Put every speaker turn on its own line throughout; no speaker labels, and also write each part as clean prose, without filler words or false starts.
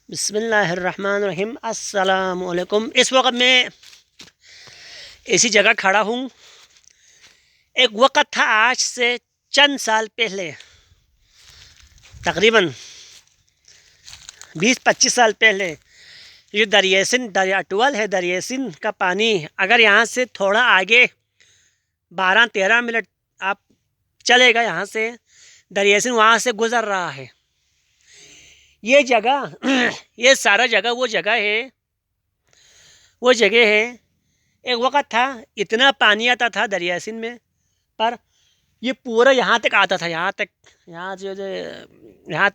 بسم اللہ الرحمن الرحیم۔ السلام علیکم۔ اس وقت میں ایسی جگہ کھڑا ہوں۔ ایک وقت تھا آج سے چند سال پہلے، تقریباً 20-25 سال پہلے، یہ دریا سندھ، دریا اٹول ہے، دریا سندھ کا پانی اگر یہاں سے تھوڑا آگے 12-13 منٹ آپ چلے گا، یہاں سے دریا سندھ وہاں سے گزر رہا ہے۔ یہ جگہ یہ سارا جگہ وہ جگہ ہے ایک وقت تھا اتنا پانی آتا تھا دریا سندھ میں، پر یہ پورا یہاں تک آتا تھا، یہاں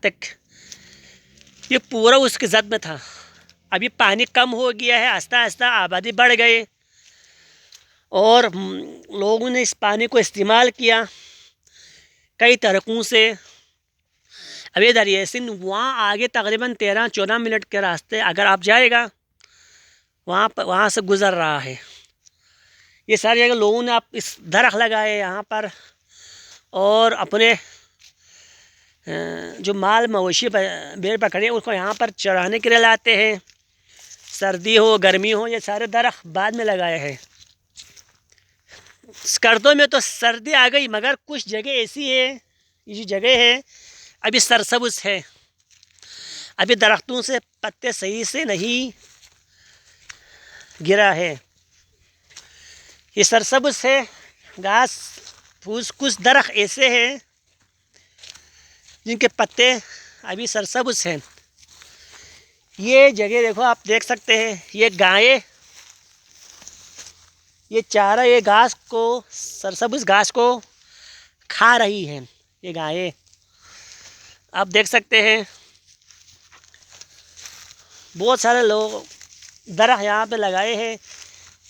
تک یہ پورا اس کی زد میں تھا۔ ابھی پانی کم ہو گیا ہے، آہستہ آہستہ آبادی بڑھ گئی اور لوگوں نے اس پانی کو استعمال کیا کئی طریقوں سے۔ ابھی دریا سندھ وہاں آگے تقریباً 13-14 منٹ کے راستے اگر آپ جائے گا، وہاں سے گزر رہا ہے۔ یہ ساری جگہ لوگوں نے اس درخت لگائے یہاں پر، اور اپنے جو مال مویشی بھیڑ بکری اس کو یہاں پر چرانے کے لیے لاتے ہیں۔ سردی ہو گرمی ہو، یہ سارے درخت بعد میں لگائے ہیں۔ سردیوں میں تو سردی آ گئی، مگر کچھ جگہ ایسی ہے، یہ جگہ ہے ابھی سرسبز ہے، ابھی درختوں سے پتے صحیح سے نہیں گرا ہے، یہ سرسبز ہے، گھاس پھوس۔ کچھ درخت ایسے ہیں جن کے پتے ابھی سرسبز ہیں۔ یہ جگہ دیکھو، آپ دیکھ سکتے ہیں، یہ گائیں، یہ چارہ، یہ گھاس کو، سرسبز گھاس کو کھا رہی ہیں یہ گائیں، آپ دیکھ سکتے ہیں۔ بہت سارے لوگ درخت یہاں پہ لگائے ہیں،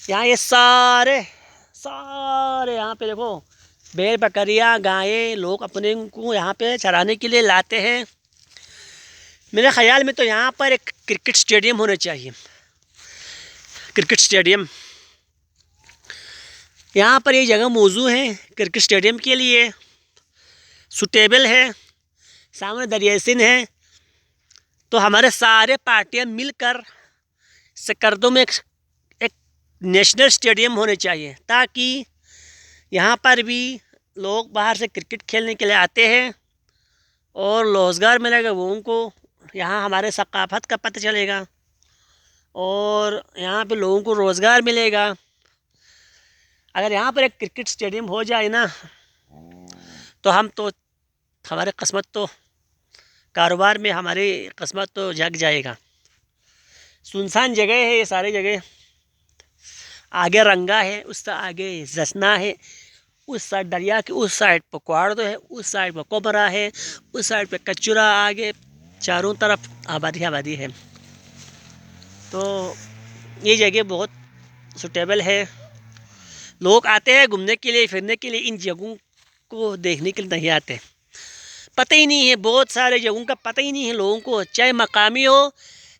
یہاں یہ سارے یہاں پہ دیکھو بھیڑ بکریاں گائیں، لوگ اپنے کو یہاں پہ چرانے کے لیے لاتے ہیں۔ میرے خیال میں تو یہاں پر ایک کرکٹ اسٹیڈیم ہونا چاہیے، کرکٹ اسٹیڈیم۔ یہاں پر یہ جگہ موزوں ہے کرکٹ اسٹیڈیم کے لیے، سوٹیبل ہے، سامنے دریا سندھ ہے، تو ہمارے سارے پارٹیاں مل کر سکردوں میں ایک نیشنل اسٹیڈیم ہونے چاہیے، تاکہ یہاں پر بھی لوگ باہر سے کرکٹ کھیلنے کے لیے آتے ہیں اور روزگار ملے گا وہ ان کو، یہاں ہمارے ثقافت کا پتہ چلے گا اور یہاں پہ لوگوں کو روزگار ملے گا۔ اگر یہاں پر ایک کرکٹ اسٹیڈیم ہو جائے نا، تو ہماری قسمت تو، کاروبار میں ہماری قسمت تو جگ جائے گا۔ سنسان جگہ ہے یہ ساری جگہ، آگے رنگا ہے، اس سے آگے زسنا ہے، اس سائڈ دریا کے اس سائڈ پہ کوارڈو ہے، اس سائڈ پہ کوبرا ہے، اس سائڈ پہ کچورا، آگے چاروں طرف آبادی ہے۔ تو یہ جگہ بہت سوٹیبل ہے، لوگ آتے ہیں گھومنے کے لیے، پھرنے کے لیے، ان جگہوں کو دیکھنے کے لیے نہیں آتے، پتہ ہی نہیں ہے، بہت سارے جگہوں کا پتہ ہی نہیں ہے لوگوں کو، چاہے مقامی ہو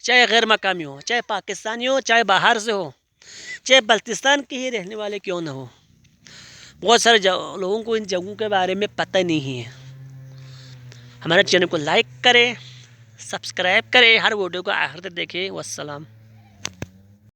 چاہے غیر مقامی ہو، چاہے پاکستانی ہو چاہے باہر سے ہو، چاہے بلتستان کے ہی رہنے والے کیوں نہ ہو، بہت سارے لوگوں کو ان جگہوں کے بارے میں پتہ نہیں ہے۔ ہمارے چینل کو لائک کریں، سبسکرائب کریں، ہر ویڈیو کو آخر تک دیکھیں۔ والسلام۔